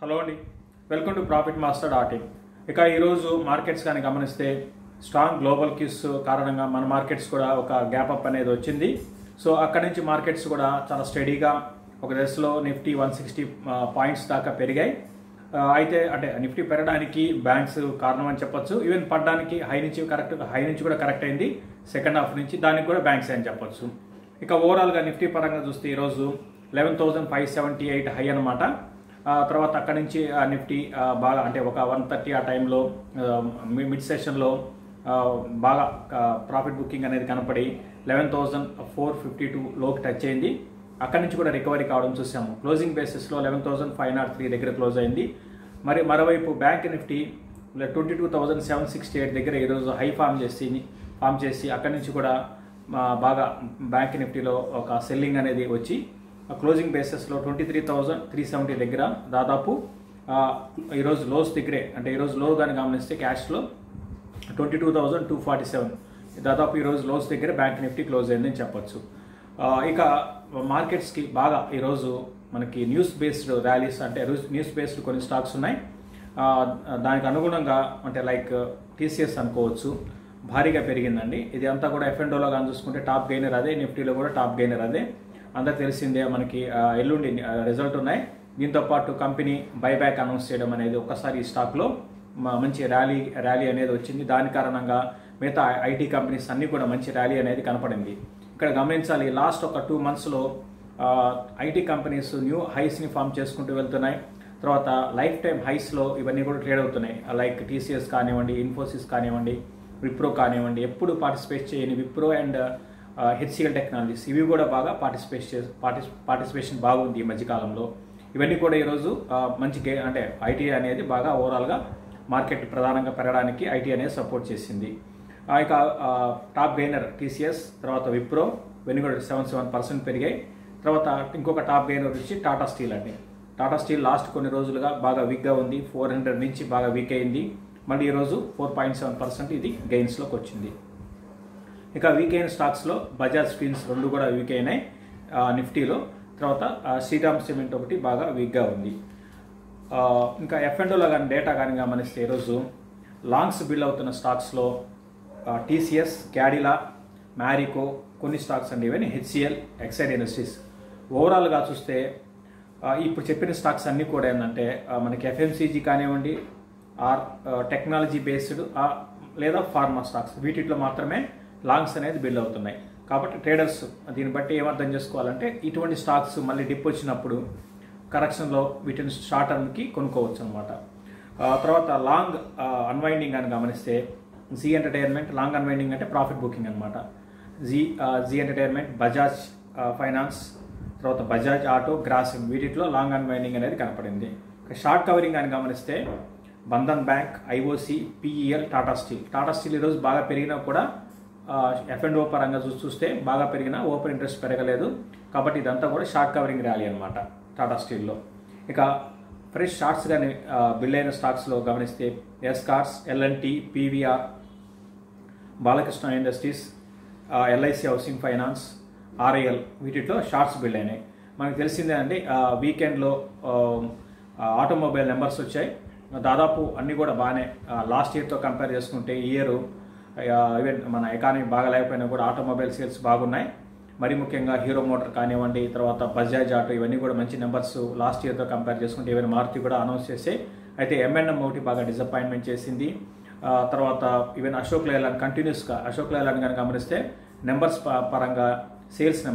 Hello అండి, welcome to profit master dating. ఇక ఈరోజు మార్కెట్స్ కానీ గమనిస్తే స్ట్రాంగ్ గ్లోబల్ క్యూస్ కారణంగా మన మార్కెట్స్ కూడా ఒక గ్యాప్ అప్ అనేది వచ్చింది. సో అక్కడి నుంచి మార్కెట్స్ కూడా చాలా స్టడీగా ఒక దశలో నిఫ్టీ 160 పాయింట్స్ దాకా పెరిగాయి. అయితే అంటే నిఫ్టీ పెరగడానికి బ్యాంక్స్ కారణం అని చెప్పొచ్చు. ఈవెన్ పడడానికి హై నుంచి కూడా కరెక్ట్ అయింది సెకండ్ హాఫ్ నుంచి, దానికి కూడా బ్యాంక్స్ అని చెప్పొచ్చు. ఇక ఓవరాల్గా నిఫ్టీ పరంగా చూస్తే ఈరోజు 11,578 హై అనమాట. తర్వాత అక్కడి నుంచి నిఫ్టీ బాగా అంటే ఒక 130 ఆ టైంలో మిడ్ సెషన్లో బాగా ప్రాఫిట్ బుకింగ్ అనేది కనపడి 11,452 లోకి టచ్ అయింది. అక్కడి నుంచి కూడా రికవరీ కావడం చూసాము. క్లోజింగ్ బేసిస్లో 11,503 దగ్గర క్లోజ్ అయింది. మరోవైపు బ్యాంక్ నిఫ్టీ 22,768 దగ్గర ఈరోజు హై ఫామ్ చేసి అక్కడి నుంచి కూడా బాగా బ్యాంక్ నిఫ్టీలో ఒక సెల్లింగ్ అనేది వచ్చి క్లోజింగ్ బేసిస్లో 23,370 దగ్గర దాదాపు ఈరోజు లోస్ దగ్గరే, అంటే ఈరోజు లో కానీ గమనిస్తే క్యాష్లో 22,247 దాదాపు ఈరోజు లోస్ దగ్గర బ్యాంక్ నిఫ్టీ క్లోజ్ అయిందని చెప్పొచ్చు. ఇక మార్కెట్స్కి బాగా ఈరోజు మనకి న్యూస్ బేస్డ్ ర్యాలీస్, అంటే న్యూస్ బేస్డ్ కొన్ని స్టాక్స్ ఉన్నాయి. దానికి అనుగుణంగా అంటే లైక్ టీసీఎస్ అనుకోవచ్చు, భారీగా పెరిగిందండి. ఇది అంతా కూడా F&Oలో కానీ చూసుకుంటే టాప్ గెయినర్ అదే, నిఫ్టీలో కూడా టాప్ గెయినర్ అదే. అందరికి తెలిసిందే, మనకి ఎల్లుండి రిజల్ట్ ఉన్నాయి. దీంతో పాటు కంపెనీ బైబ్యాక్ అనౌన్స్ చేయడం అనేది ఒక్కసారి ఈ స్టాక్లో మంచి ర్యాలీ అనేది వచ్చింది. దాని కారణంగా మిగతా ఐటీ కంపెనీస్ అన్నీ కూడా మంచి ర్యాలీ అనేది కనపడింది. ఇక్కడ గమనించాలి, లాస్ట్ ఒక 2 monthsలో ఐటీ కంపెనీస్ న్యూ హైస్ని ఫామ్ చేసుకుంటూ వెళ్తున్నాయి. తర్వాత లైఫ్ టైం హైస్లో ఇవన్నీ కూడా ట్రేడ్ అవుతున్నాయి. లైక్ టీసీఎస్ కానివ్వండి, ఇన్ఫోసిస్ కానివ్వండి, విప్రో కానివ్వండి, ఎప్పుడు పార్టిసిపేట్ చేయని విప్రో అండ్ హెచ్సిఎల్ టెక్నాలజీస్ ఇవి కూడా బాగా పార్టిసిపేషన్ బాగుంది ఈ మధ్యకాలంలో. ఇవన్నీ కూడా ఈరోజు మంచి అంటే ఐటీ అనేది బాగా ఓవరాల్గా మార్కెట్ ప్రధానంగా పెరగడానికి ఐటీ అనేది సపోర్ట్ చేసింది. ఇక టాప్ గెయినర్ టీసీఎస్, తర్వాత విప్రో ఇవన్నీ కూడా 7% పెరిగాయి. తర్వాత ఇంకొక టాప్ గెయినర్ వచ్చి టాటా స్టీల్ అండి. టాటా స్టీల్ లాస్ట్ కొన్ని రోజులుగా బాగా వీక్గా ఉంది, 400 నుంచి బాగా వీక్ అయింది. మళ్ళీ ఈరోజు 4.7% ఇది గెయిన్స్లోకి వచ్చింది. ఇక వీక్ అయిన స్టాక్స్లో బజాజ్ ఫిన్స్ రెండు కూడా వీక్ అయినాయి నిఫ్టీలో. తర్వాత శ్రీరామ్ సిమెంట్ ఒకటి బాగా వీక్గా ఉంది. ఇంకా F&Oలో కానీ డేటా కానీ గమనిస్తే ఈరోజు లాంగ్స్ బిల్డ్ అవుతున్న స్టాక్స్లో టీసీఎస్, క్యాడిలా, మ్యారికో కొన్ని స్టాక్స్ అండి. ఇవన్నీ హెచ్సిఎల్, ఎక్సైడ్ ఇండస్ట్రీస్. ఓవరాల్గా చూస్తే ఇప్పుడు చెప్పిన స్టాక్స్ అన్నీ కూడా ఏంటంటే మనకి ఎఫ్ఎంసీజీ కానివ్వండి, ఆర్ టెక్నాలజీ బేస్డ్ లేదా ఫార్మా స్టాక్స్, వీటిలో మాత్రమే లాంగ్స్ అనేది బిల్డ్ అవుతున్నాయి. కాబట్టి ట్రేడర్స్ దీన్ని బట్టి ఏమర్థం చేసుకోవాలంటే ఇటువంటి స్టాక్స్ మళ్ళీ డిప్ వచ్చినప్పుడు కరెక్షన్లో వీటిని షార్ట్ టర్మ్కి కొనుక్కోవచ్చు అనమాట. తర్వాత లాంగ్ అన్వైండింగ్ అని గమనిస్తే జీ ఎంటర్టైన్మెంట్, లాంగ్ అన్వైండింగ్ అంటే ప్రాఫిట్ బుకింగ్ అనమాట. జీ ఎంటర్టైన్మెంట్, బజాజ్ ఫైనాన్స్, తర్వాత బజాజ్ ఆటో, గ్రాసిమ్ వీటిలో లాంగ్ అన్వైండింగ్ అనేది కనపడింది. షార్ట్ కవరింగ్ అని గమనిస్తే Bandhan bank, IOC, PEL, Tata steel ఈరోజు బాగా పెరిగినా కూడా F&O పరంగా చూస్తే బాగా పెరిగినా ఓపెన్ ఇంట్రెస్ట్ పెరగలేదు. కాబట్టి ఇదంతా కూడా షార్ట్ కవరింగ్ ర్యాలీ అనమాట టాటా స్టీల్లో. ఇక ఫ్రెష్ షార్ట్స్ కానీ బిల్డ్ అయిన స్టాక్స్లో గమనిస్తే Escorts, L and T, PVR, Balakrishna Industries, LIC housing finance, RIL వీటిలో షార్ట్స్ బిల్డ్ అయినాయి. మనకు తెలిసిందే అండి, వీకెండ్లో ఆటోమొబైల్ నెంబర్స్ వచ్చాయి. దాదాపు అన్నీ కూడా బాగానే లాస్ట్ ఇయర్తో కంపేర్ చేసుకుంటే ఈ ఇయర్ ఈవెన్ మన ఎకానమీ బాగా లేకపోయినా కూడా ఆటోమొబైల్ సేల్స్ బాగున్నాయి. మరి ముఖ్యంగా హీరో మోటార్ కానివ్వండి, తర్వాత బజాజ్ ఆటో ఇవన్నీ కూడా మంచి నెంబర్స్ లాస్ట్ ఇయర్తో కంపేర్ చేసుకుంటే ఈవెన్ మారుతి కూడా అనౌన్స్ చేసే. అయితే M&M ఒకటి బాగా డిసప్పాయింట్మెంట్ చేసింది. తర్వాత ఈవెన్ అశోక్ లేలాండ్ కంటిన్యూస్గా అశోక్ లేలాండ్ కానీ గమనిస్తే నెంబర్స్ పరంగా సేల్స్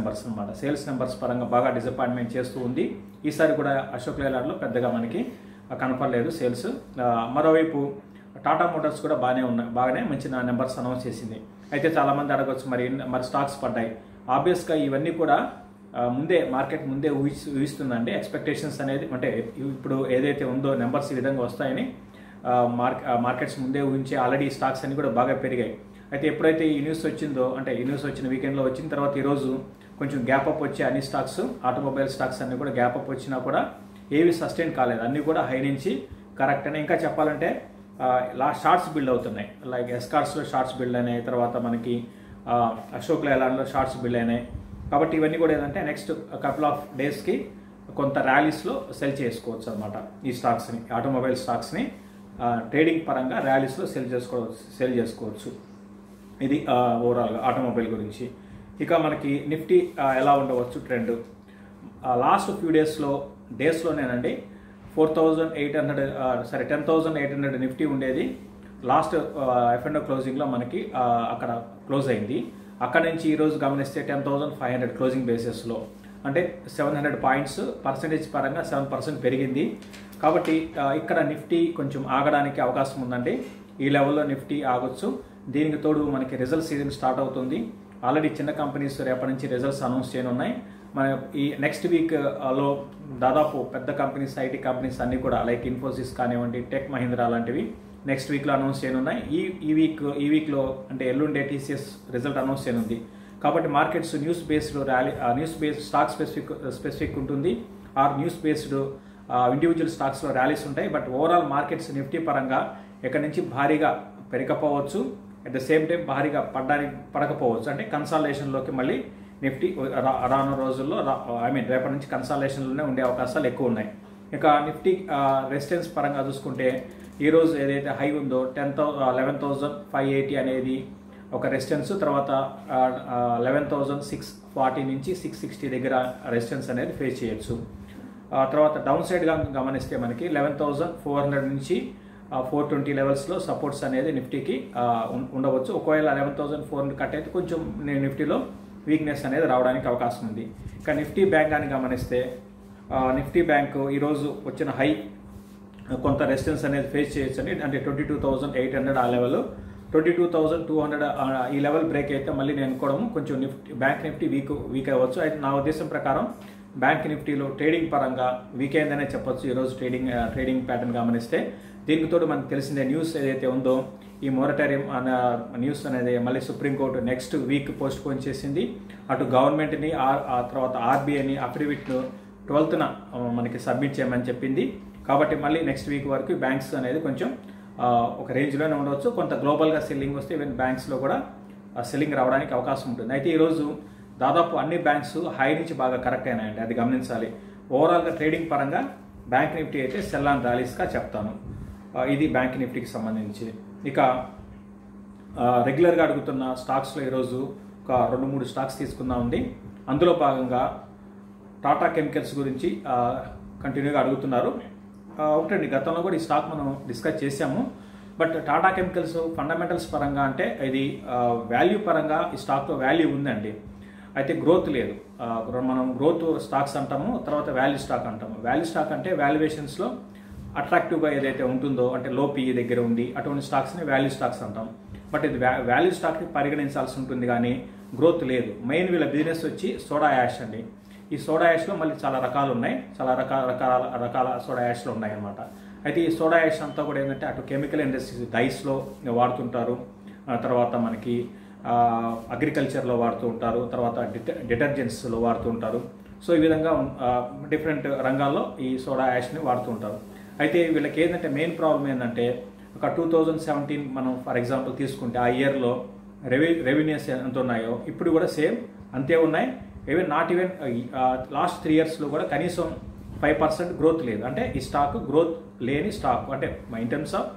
నెంబర్స్ పరంగా బాగా డిసప్పాయింట్మెంట్ చేస్తూ ఉంది. ఈసారి కూడా అశోక్ లేలాండ్లో పెద్దగా మనకి కనపడలేదు సేల్స్. మరోవైపు టాటా మోటార్స్ కూడా బాగానే మంచి నెంబర్స్ అనౌన్స్ చేసింది. అయితే చాలామంది అడగవచ్చు, మరి స్టాక్స్ పడ్డాయి. ఆబ్వియస్గా ఇవన్నీ కూడా మార్కెట్ ముందే ఊహిస్తుందండి. ఎక్స్పెక్టేషన్స్ అనేది అంటే ఇప్పుడు ఏదైతే ఉందో నెంబర్స్ ఈ విధంగా వస్తాయని మార్కెట్స్ ముందే ఊహించే ఆల్రెడీ స్టాక్స్ అన్ని కూడా బాగా పెరిగాయి. అయితే ఎప్పుడైతే ఈ న్యూస్ వచ్చిందో, అంటే ఈ న్యూస్ వచ్చిన వీకెండ్లో వచ్చిన తర్వాత ఈరోజు కొంచెం గ్యాప్ అప్ వచ్చే అన్ని స్టాక్స్, ఆటోమొబైల్ స్టాక్స్ అన్ని కూడా గ్యాప్ అప్ వచ్చినా కూడా ఏవి సస్టైన్ కాలేదు, అన్నీ కూడా హై నుంచి కరెక్ట్ అని. ఇంకా చెప్పాలంటే షార్ట్స్ బిల్డ్ అవుతున్నాయి. లైక్ ఎస్కార్స్లో షార్ట్స్ బిల్డ్ అయినాయి, తర్వాత మనకి అశోక్ లేలాండ్లో షార్ట్స్ బిల్డ్ అయినాయి. కాబట్టి ఇవన్నీ కూడా ఏంటంటే నెక్స్ట్ కపుల్ ఆఫ్ డేస్కి కొంత ర్యాలీస్లో సెల్ చేసుకోవచ్చు అనమాట. ఈ స్టాక్స్ని, ఆటోమొబైల్ స్టాక్స్ని ట్రేడింగ్ పరంగా ర్యాలీస్లో సెల్ చేసుకోవచ్చు. ఇది ఓవరాల్గా ఆటోమొబైల్ గురించి. ఇక మనకి నిఫ్టీ ఎలా ఉండవచ్చు ట్రెండ్. లాస్ట్ ఫ్యూ డేస్లోనేనండి 10,800 నిఫ్టీ ఉండేది. లాస్ట్ F&O క్లోజింగ్లో మనకి అక్కడ క్లోజ్ అయింది. అక్కడ నుంచి ఈరోజు గమనిస్తే 10,500 క్లోజింగ్ బేసిస్లో, అంటే 700 పాయింట్స్ పర్సెంటేజ్ పరంగా 7% పెరిగింది. కాబట్టి ఇక్కడ నిఫ్టీ కొంచెం ఆగడానికి అవకాశం ఉందండి. ఈ లెవెల్లో నిఫ్టీ ఆగొచ్చు. దీనికి తోడు మనకి రిజల్ట్ సీజన్ స్టార్ట్ అవుతుంది. ఆల్రెడీ చిన్న కంపెనీస్ రేపటి నుంచి రిజల్ట్స్ అనౌన్స్ చేయనున్నాయి. మన ఈ నెక్స్ట్ వీక్లో దాదాపు పెద్ద కంపెనీస్, ఐటీ కంపెనీస్ అన్నీ కూడా లైక్ ఇన్ఫోసిస్ కానివ్వండి, టెక్ మహీంద్రా లాంటివి నెక్స్ట్ వీక్లో అనౌన్స్ చేయనున్నాయి. ఈ వీక్లో అంటే ఎల్లుండే TCS రిజల్ట్ అనౌన్స్ చేయనుంది. కాబట్టి markets news based stock specific ఉంటుంది, న్యూస్ బేస్డ్ ఇండివిజువల్ స్టాక్స్లో ర్యాలీస్ ఉంటాయి. బట్ ఓవరాల్ మార్కెట్స్ నిఫ్టీ పరంగా ఇక్కడ నుంచి భారీగా పెరగకపోవచ్చు, అట్ ద సేమ్ టైం భారీగా పడకపోవచ్చు. అంటే కన్సాలిడేషన్లోకి మళ్ళీ నిఫ్టీ రాను రోజుల్లో రేపటి నుంచి కన్సాలిడేషన్లోనే ఉండే అవకాశాలు ఎక్కువ ఉన్నాయి. ఇక నిఫ్టీ రెసిస్టెన్స్ పరంగా చూసుకుంటే ఈరోజు ఏదైతే హై ఉందో 11,580 అనేది ఒక రెసిస్టెన్స్, తర్వాత 11,640 నుంచి 660 దగ్గర రెసిస్టెన్స్ అనేది ఫేస్ చేయొచ్చు. తర్వాత డౌన్ సైడ్గా గమనిస్తే మనకి 11,400 నుంచి 420 లెవెల్స్లో సపోర్ట్స్ అనేది నిఫ్టీకి ఉండవచ్చు. ఒకవేళ 11,400 కట్ అయితే కొంచెం నిఫ్టీలో వీక్నెస్ అనేది రావడానికి అవకాశం ఉంది. ఇక నిఫ్టీ బ్యాంక్ అని గమనిస్తే నిఫ్టీ బ్యాంక్ ఈరోజు వచ్చిన హై కొంత రెసిస్టెన్స్ అనేది ఫేస్ చేయొచ్చు అండి. అంటే 22,800 ఆ లెవెల్, 22,200 ఈ లెవెల్ బ్రేక్ అయితే మళ్ళీ నేను అనుకోవడం కొంచెం బ్యాంక్ నిఫ్టీ వీక్ అవ్వచ్చు. అయితే నా ఉద్దేశం ప్రకారం బ్యాంక్ నిఫ్టీలో ట్రేడింగ్ పరంగా వీక్ అయిందనే చెప్పొచ్చు ఈరోజు ట్రేడింగ్ ప్యాటర్న్ గమనిస్తే. దీనికి తోడు మనకు తెలిసిందే న్యూస్ ఏదైతే ఉందో ఈ మొరటోరియం అన్న న్యూస్ అనేది మళ్ళీ supreme court next week post phone చేసింది. అటు గవర్నమెంట్ని ఆ తర్వాత RBIని అఫిడవిట్ను 12th మనకి సబ్మిట్ చేయమని చెప్పింది. కాబట్టి మళ్ళీ నెక్స్ట్ వీక్ వరకు బ్యాంక్స్ అనేది కొంచెం ఒక రేంజ్లోనే ఉండవచ్చు. కొంత గ్లోబల్గా సెల్లింగ్ వస్తే ఈవెన్ బ్యాంక్స్లో కూడా సెల్లింగ్ రావడానికి అవకాశం ఉంటుంది. అయితే ఈరోజు దాదాపు అన్ని బ్యాంక్స్ హై నుంచి బాగా కరెక్ట్ అయినాయండి, అది గమనించాలి. ఓవరాల్గా ట్రేడింగ్ పరంగా బ్యాంక్ నిఫ్టీ అయితే సెల్ అండ్ ర్యాలీస్గా చెప్తాను. ఇది బ్యాంక్ నిఫ్టీకి సంబంధించి. ఇక రెగ్యులర్గా అడుగుతున్న స్టాక్స్లో ఈరోజు ఒక 2-3 స్టాక్స్ తీసుకుందాం ఉంది. అందులో భాగంగా టాటా కెమికల్స్ గురించి కంటిన్యూగా అడుగుతున్నారు. ఒకటండి, గతంలో కూడా ఈ స్టాక్ మనం డిస్కస్ చేసాము. బట్ టాటా కెమికల్స్ ఫండమెంటల్స్ పరంగా అంటే ఇది వాల్యూ పరంగా ఈ స్టాక్లో వాల్యూ ఉందండి, అయితే గ్రోత్ లేదు. మనం గ్రోత్ స్టాక్స్ అంటాము, తర్వాత వాల్యూ స్టాక్ అంటాము. వాల్యూ స్టాక్ అంటే వాల్యుయేషన్స్లో అట్రాక్టివ్గా ఏదైతే ఉంటుందో, అంటే లో PE దగ్గర ఉంది, అటువంటి స్టాక్స్ని వాల్యూ స్టాక్స్ అంటాం. బట్ ఇది వాల్యూ స్టాక్ని పరిగణించాల్సి ఉంటుంది కానీ గ్రోత్ లేదు. మెయిన్ వీళ్ళ బిజినెస్ వచ్చి సోడా యాష్ అండి. ఈ సోడా యాష్లో మళ్ళీ చాలా రకాలు ఉన్నాయి, చాలా రకాల సోడా యాష్లు ఉన్నాయి అన్నమాట. అయితే ఈ సోడా యాష్ అంతా కూడా ఏంటంటే అటు కెమికల్ ఇండస్ట్రీస్ డైస్లో వాడుతుంటారు, తర్వాత మనకి అగ్రికల్చర్లో వాడుతూ ఉంటారు, తర్వాత డిటర్జెంట్స్లో వాడుతూ ఉంటారు. సో ఈ విధంగా డిఫరెంట్ రంగాల్లో ఈ సోడా యాష్ని వాడుతూ ఉంటారు. అయితే వీళ్ళకి ఏంటంటే మెయిన్ ప్రాబ్లం ఏంటంటే ఒక 2017 మనం ఫర్ ఎగ్జాంపుల్ తీసుకుంటే ఆ ఇయర్లో రెవెన్యూస్ ఎంత ఉన్నాయో ఇప్పుడు కూడా సేమ్ అంతే ఉన్నాయి. నాట్ ఈవెన్ లాస్ట్ 3 ఇయర్స్లో కూడా కనీసం 5% గ్రోత్ లేదు. అంటే ఈ స్టాక్ గ్రోత్ లేని స్టాక్, అంటే ఇన్ టర్మ్స్ ఆఫ్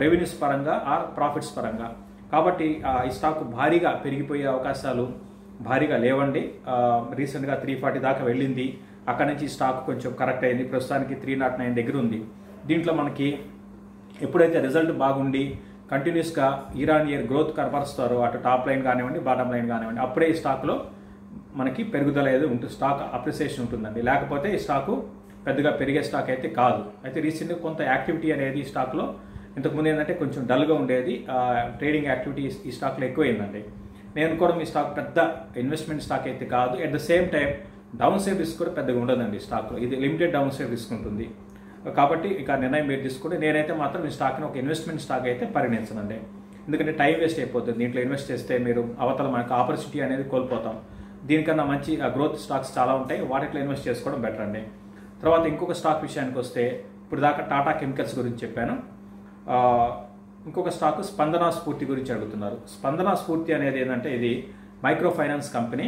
రెవెన్యూస్ పరంగా ఆర్ ప్రాఫిట్స్ పరంగా. కాబట్టి ఈ స్టాక్ భారీగా పెరిగిపోయే అవకాశాలు భారీగా లేవండి. రీసెంట్గా 340 దాకా వెళ్ళింది, అక్కడ నుంచి స్టాక్ కొంచెం కరెక్ట్ అయింది, ప్రస్తుతానికి 309 దగ్గర ఉంది. దీంట్లో మనకి ఎప్పుడైతే రిజల్ట్ బాగుండి కంటిన్యూస్గా ఇయర్ గ్రోత్ కనపరుస్తారో, అటు టాప్ లైన్ కానివ్వండి, బాటమ్ లైన్ కానివ్వండి, అప్పుడే ఈ స్టాక్లో మనకి పెరుగుదల ఏదో ఉంటుంది, స్టాక్ అప్రిసియేషన్ ఉంటుందండి. లేకపోతే ఈ స్టాకు పెద్దగా పెరిగే స్టాక్ అయితే కాదు. అయితే రీసెంట్గా కొంత యాక్టివిటీ అనేది ఈ స్టాక్లో ఇంతకుముందు ఏంటంటే కొంచెం డల్గా ఉండేది, ట్రేడింగ్ యాక్టివిటీ ఈ స్టాక్లో ఎక్కువైందండి. నేను కూడా ఈ స్టాక్ పెద్ద ఇన్వెస్ట్మెంట్ స్టాక్ అయితే కాదు. At the same time down side risk కూడా పెద్దగా ఉండదండి స్టాక్లో, ఇది లిమిటెడ్ డౌన్ సైడ్ రిస్క్ ఉంటుంది. కాబట్టి ఇక నిర్ణయం మీరు తీసుకుంటే నేనైతే మాత్రం ఈ స్టాక్ని ఒక ఇన్వెస్ట్మెంట్ స్టాక్ అయితే పరిగణించనండి. ఎందుకంటే టైం వేస్ట్ అయిపోతుంది, దీంట్లో ఇన్వెస్ట్ చేస్తే మీరు అవతల మనకు ఆపర్చునిటీ అనేది కోల్పోతాం. దీనికన్నా మంచి గ్రోత్ స్టాక్స్ చాలా ఉంటాయి, వాటిలో ఇన్వెస్ట్ చేసుకోవడం బెటర్ అండి. తర్వాత ఇంకొక స్టాక్ విషయానికి వస్తే ఇప్పుడు దాకా టాటా కెమికల్స్ గురించి చెప్పాను. ఇంకొక స్టాక్ స్పందన స్ఫూర్తి గురించి అడుగుతున్నారు. స్పందన స్ఫూర్తి అనేది ఏంటంటే ఇది మైక్రో ఫైనాన్స్ కంపెనీ.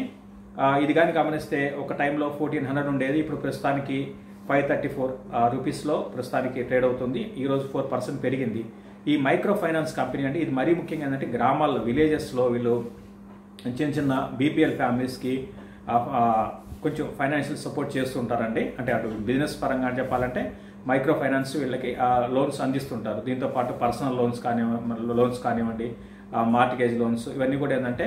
ఇది కానీ గమనిస్తే ఒక టైంలో 1400 ఉండేది, ఇప్పుడు ప్రస్తుతానికి 534 రూపీస్లో ప్రస్తుతానికి ట్రేడ్ అవుతుంది. ఈరోజు 4% పెరిగింది. ఈ మైక్రో ఫైనాన్స్ కంపెనీ అంటే ఇది మరీ ముఖ్యంగా ఏంటంటే గ్రామాల్లో, విలేజెస్లో వీళ్ళు చిన్న చిన్న బీపీఎల్ ఫ్యామిలీస్కి కొంచెం ఫైనాన్షియల్ సపోర్ట్ చేస్తుంటారండి. అంటే అటు బిజినెస్ పరంగా చెప్పాలంటే మైక్రో ఫైనాన్స్ వీళ్ళకి లోన్స్ అందిస్తుంటారు. దీంతో పాటు పర్సనల్ లోన్స్ కానివ్వండి, మార్టిగేజ్ లోన్స్, ఇవన్నీ కూడా ఏంటంటే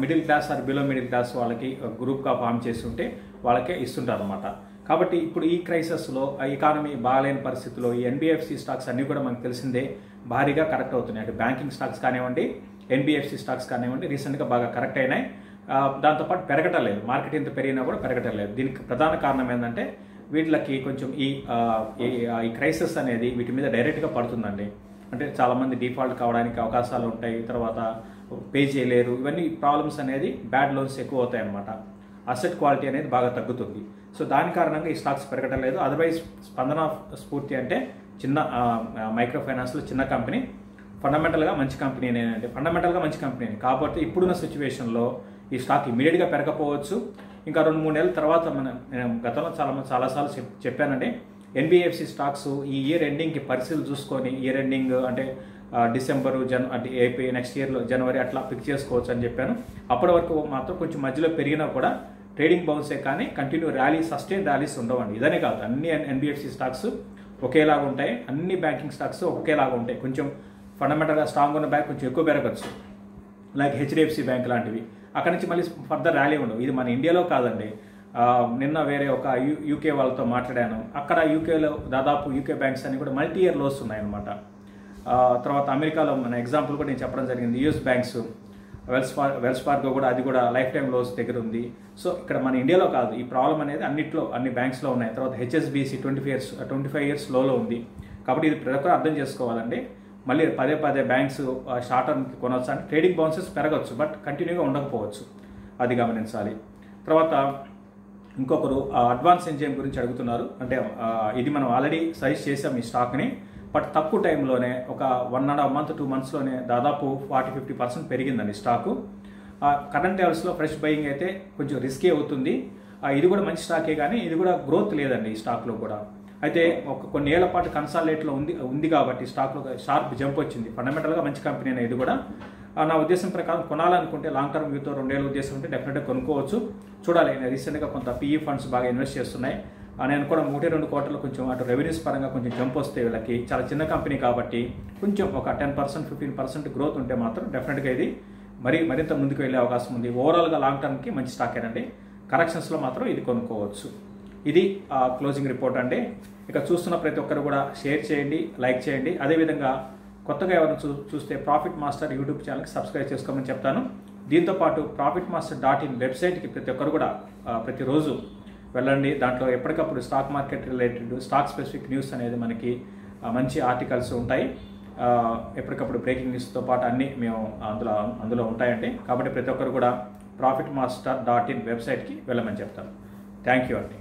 middle class or below middle class వాళ్ళకి గ్రూప్గా ఫామ్ చేస్తుంటే వాళ్ళకే ఇస్తుంటారు అనమాట. కాబట్టి ఇప్పుడు ఈ క్రైసిస్లో ఎకానమీ బాగాలేని పరిస్థితుల్లో ఈ ఎన్బిఎఫ్సి స్టాక్స్ అన్నీ కూడా మనకు తెలిసిందే భారీగా కరెక్ట్ అవుతున్నాయి. అంటే బ్యాంకింగ్ స్టాక్స్ కానివ్వండి, ఎన్బిఎఫ్సి స్టాక్స్ కానివ్వండి రీసెంట్గా బాగా కరెక్ట్ అయినాయి. దాంతోపాటు పెరగటం లేదు, మార్కెట్ ఎంత పెరిగినా కూడా పెరగటం లేదు. దీనికి ప్రధాన కారణం ఏంటంటే వీటికి కొంచెం ఈ క్రైసిస్ అనేది వీటి మీద డైరెక్ట్గా పడుతుందండి. అంటే చాలామంది డిఫాల్ట్ కావడానికి అవకాశాలు ఉంటాయి, తర్వాత పే చేయలేరు, ఇవన్నీ ప్రాబ్లమ్స్ అనేది బ్యాడ్ లోన్స్ ఎక్కువ అవుతాయి అన్నమాట. అసెట్ క్వాలిటీ అనేది బాగా తగ్గుతుంది. సో దాని కారణంగా ఈ స్టాక్స్ పెరగటం లేదు. అదర్వైజ్ స్పందన స్ఫూర్తి అంటే చిన్న మైక్రో ఫైనాన్స్లో చిన్న కంపెనీ, ఫండమెంటల్గా మంచి కంపెనీనేనండి, ఫండమెంటల్గా మంచి కంపెనీ. కాకపోతే ఇప్పుడున్న సిచ్యువేషన్లో ఈ స్టాక్ ఇమీడియట్గా పెరగకపోవచ్చు. ఇంకా 2-3 నెలల తర్వాత నేను గతంలో చాలాసార్లు చెప్పానండి, ఎన్బిఎఫ్సి స్టాక్స్ ఈ ఇయర్ ఎండింగ్కి పరిస్థితులు చూసుకొని, ఇయర్ ఎండింగ్ అంటే డిసెంబరు అంటే ఏపీ నెక్స్ట్ ఇయర్లో జనవరి అట్లా పిక్ చేసుకోవచ్చు అని చెప్పాను. అప్పటి వరకు మాత్రం కొంచెం మధ్యలో పెరిగినా కూడా ట్రేడింగ్ బౌన్సే కానీ కంటిన్యూ సస్టైన్ ర్యాలీస్ ఉండవండి. ఇదనే కాదు, అన్ని ఎన్బిఎఫ్సి స్టాక్స్ ఒకేలాగా ఉంటాయి, అన్ని బ్యాంకింగ్ స్టాక్స్ ఒకేలాగా ఉంటాయి. కొంచెం ఫండమెంటల్గా స్ట్రాంగ్ ఉన్న బ్యాంక్ కొంచెం ఎక్కువ పెరగచ్చు, లైక్ హెచ్డిఎఫ్సి బ్యాంక్ లాంటివి. అక్కడి నుంచి మళ్ళీ ఫర్దర్ ర్యాలీ ఉండవు. ఇది మన ఇండియాలో కాదండి. నిన్న వేరే ఒక యూకే వాళ్ళతో మాట్లాడాను. అక్కడ యూకేలో దాదాపు యూకే బ్యాంక్స్ అన్ని కూడా మల్టీ ఇయర్ లోస్ ఉన్నాయన్నమాట. తర్వాత అమెరికాలో మన ఎగ్జాంపుల్ కూడా నేను చెప్పడం జరిగింది. యూఎస్ బ్యాంక్స్ వెల్స్ ఫార్గో కూడా అది కూడా లైఫ్ టైం లోస్ దగ్గర ఉంది. సో ఇక్కడ మన ఇండియాలో కాదు, ఈ ప్రాబ్లం అనేది అన్ని బ్యాంక్స్లో ఉన్నాయి. తర్వాత హెచ్ఎస్బిసి 25 ఇయర్స్ లోలో ఉంది. కాబట్టి ఇది ప్రతి ఒక్కరు అర్థం చేసుకోవాలండి. మళ్ళీ పదే బ్యాంక్స్ షార్ట్ టర్మ్కి కొనవచ్చు అంటే ట్రేడింగ్ బౌన్సెస్ పెరగచ్చు, బట్ కంటిన్యూగా ఉండకపోవచ్చు, అది గమనించాలి. తర్వాత ఇంకొకరు అడ్వాన్స్ ఎంజైమ్ గురించి అడుగుతున్నారు. అంటే ఇది మనం ఆల్రెడీ సజెస్ట్ చేసాం ఈ స్టాక్ని, బట్ తక్కువ టైంలోనే ఒక 1.5 month 2 monthsలోనే దాదాపు 40-50% పెరిగిందండి స్టాకు. కరెంట్ లెవెల్స్లో ఫ్రెష్ బయింగ్ అయితే కొంచెం రిస్కీ అవుతుంది. ఇది కూడా మంచి స్టాకే, కానీ ఇది కూడా గ్రోత్ లేదండి ఈ స్టాక్లో కూడా. అయితే కొన్ని ఏళ్ల పాటు కన్సాలిడేట్లో ఉంది కాబట్టి స్టాక్లో షార్ప్ జంప్ వచ్చింది. ఫండమెంటల్గా మంచి కంపెనీ ఇది కూడా. నా ఉద్దేశం ప్రకారం కొనాలనుకుంటే లాంగ్ టర్మ్ వ్యూతో 2 ఏళ్ళ ఉద్దేశం ఉంటే డెఫినెట్గా కొనుక్కోవచ్చు. చూడాలి, రీసెంట్గా కొంత పిఈ ఫండ్స్ బాగా ఇన్వెస్ట్ చేస్తున్నాయి. నేను కూడా 1-2 quarters కొంచెం అటు రెవెన్యూస్ పరంగా కొంచెం జంప్ వస్తే వీళ్ళకి చాలా చిన్న కంపెనీ కాబట్టి కొంచెం ఒక 10%-15% గ్రోత్ ఉంటే మాత్రం డెఫినెట్గా ఇది మరింత ముందుకు వెళ్ళే అవకాశం ఉంది. ఓవరాల్గా లాంగ్ టర్మ్కి మంచి స్టాకేనండి. కరెక్షన్స్లో మాత్రం ఇది కొనుక్కోవచ్చు. ఇది క్లోజింగ్ రిపోర్ట్ అండి. ఇక చూస్తున్న ప్రతి ఒక్కరు కూడా షేర్ చేయండి, లైక్ చేయండి. అదేవిధంగా కొత్తగా ఎవరైనా చూస్తే ప్రాఫిట్ మాస్టర్ యూట్యూబ్ ఛానల్కి సబ్స్క్రైబ్ చేసుకోమని చెప్తాను. దీంతోపాటు profitmaster.in వెబ్సైట్కి ప్రతి ఒక్కరు కూడా ప్రతిరోజు వెళ్ళండి. దాంట్లో ఎప్పటికప్పుడు stock market related, stock specific news అనేది మనకి మంచి ఆర్టికల్స్ ఉంటాయి. ఎప్పటికప్పుడు బ్రేకింగ్ న్యూస్తో పాటు అన్నీ మేము అందులో ఉంటాయండి. కాబట్టి ప్రతి ఒక్కరు కూడా profitmaster.in వెబ్సైట్కి వెళ్ళమని చెప్తాను. థ్యాంక్ యూ అండి.